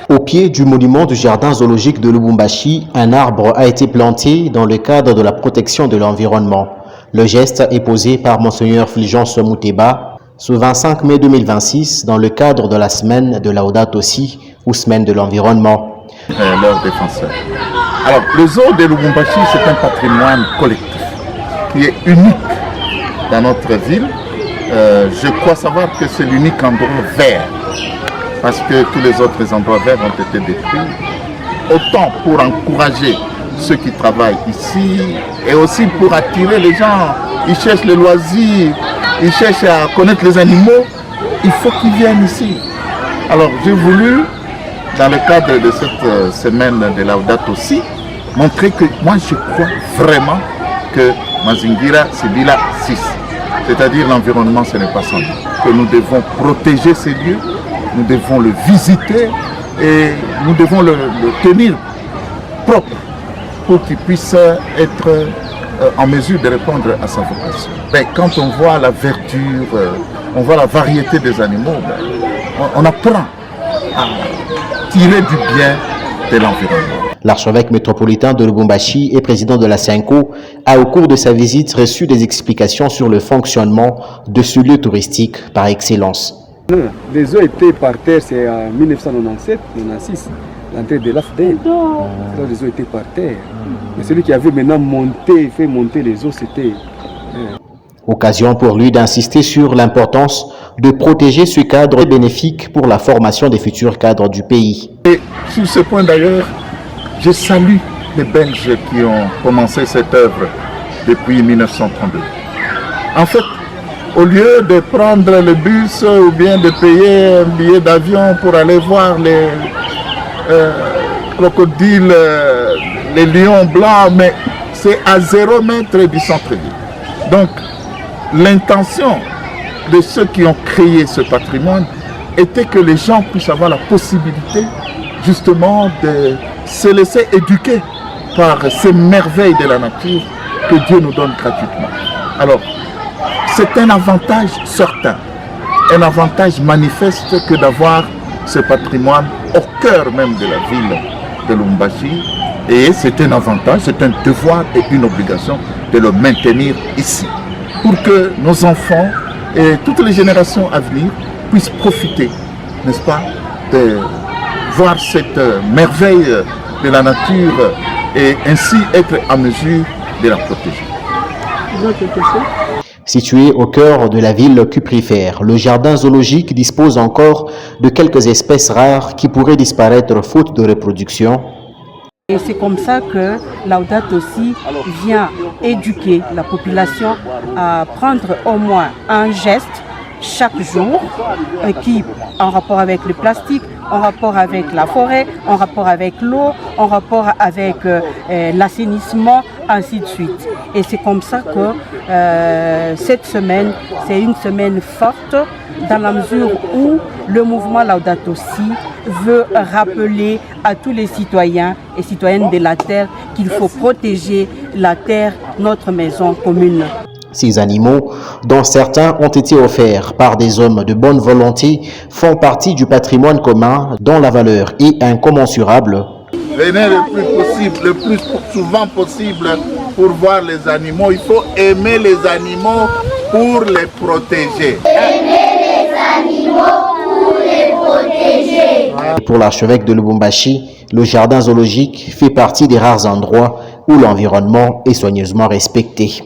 Au pied du monument du jardin zoologique de Lubumbashi, un arbre a été planté dans le cadre de la protection de l'environnement. Le geste est posé par Monseigneur Fulgence Mouteba ce 25 mai 2026 dans le cadre de la semaine de Laudato Si ou semaine de l'environnement. Leurs défenseurs. Alors, le zoo de Lubumbashi, c'est un patrimoine collectif qui est unique dans notre ville. Je crois savoir que c'est l'unique endroit vert, parce que tous les autres endroits verts ont été détruits. Autant pour encourager ceux qui travaillent ici, et aussi pour attirer les gens. Ils cherchent le loisir, ils cherchent à connaître les animaux, il faut qu'ils viennent ici. Alors j'ai voulu, dans le cadre de cette semaine de Laudato Si, montrer que moi je crois vraiment que Mazingira c'est Bila 6. C'est-à-dire l'environnement, ce n'est pas son lieu. Que nous devons protéger ces lieux, nous devons le visiter et nous devons le tenir propre pour qu'il puisse être en mesure de répondre à sa vocation. Mais quand on voit la verdure, on voit la variété des animaux, on apprend à tirer du bien de l'environnement. L'archevêque métropolitain de Lubumbashi et président de la SENCO a au cours de sa visite reçu des explications sur le fonctionnement de ce lieu touristique par excellence. Les eaux étaient par terre, c'est en 1997-96, l'entrée de l'AFDN. Les eaux étaient par terre. Mais celui qui avait maintenant fait monter les eaux, c'était... Occasion pour lui d'insister sur l'importance de protéger ce cadre bénéfique pour la formation des futurs cadres du pays. Et sur ce point d'ailleurs, je salue les Belges qui ont commencé cette œuvre depuis 1932. En fait, au lieu de prendre le bus ou bien de payer un billet d'avion pour aller voir les crocodiles, les lions blancs, mais c'est à 0 mètre du centre-ville. Donc, l'intention de ceux qui ont créé ce patrimoine était que les gens puissent avoir la possibilité justement de se laisser éduquer par ces merveilles de la nature que Dieu nous donne gratuitement. Alors, c'est un avantage certain, un avantage manifeste que d'avoir ce patrimoine au cœur même de la ville de Lubumbashi. Et c'est un avantage, c'est un devoir et une obligation de le maintenir ici, pour que nos enfants et toutes les générations à venir puissent profiter, n'est-ce pas, de voir cette merveille de la nature et ainsi être en mesure de la protéger. Situé au cœur de la ville cuprifère, le jardin zoologique dispose encore de quelques espèces rares qui pourraient disparaître faute de reproduction. Et c'est comme ça que Laudato Si vient éduquer la population à prendre au moins un geste chaque jour qui en rapport avec le plastique, en rapport avec la forêt, en rapport avec l'eau, en rapport avec l'assainissement, ainsi de suite. Et c'est comme ça que cette semaine, c'est une semaine forte dans la mesure où le mouvement Laudato Si veut rappeler à tous les citoyens et citoyennes de la Terre qu'il faut protéger la Terre, notre maison commune. Ces animaux, dont certains ont été offerts par des hommes de bonne volonté, font partie du patrimoine commun dont la valeur est incommensurable. Venez le plus possible, le plus souvent possible pour voir les animaux. Il faut aimer les animaux pour les protéger. Aimer les animaux pour les protéger. Pour l'archevêque de Lubumbashi, le jardin zoologique fait partie des rares endroits où l'environnement est soigneusement respecté.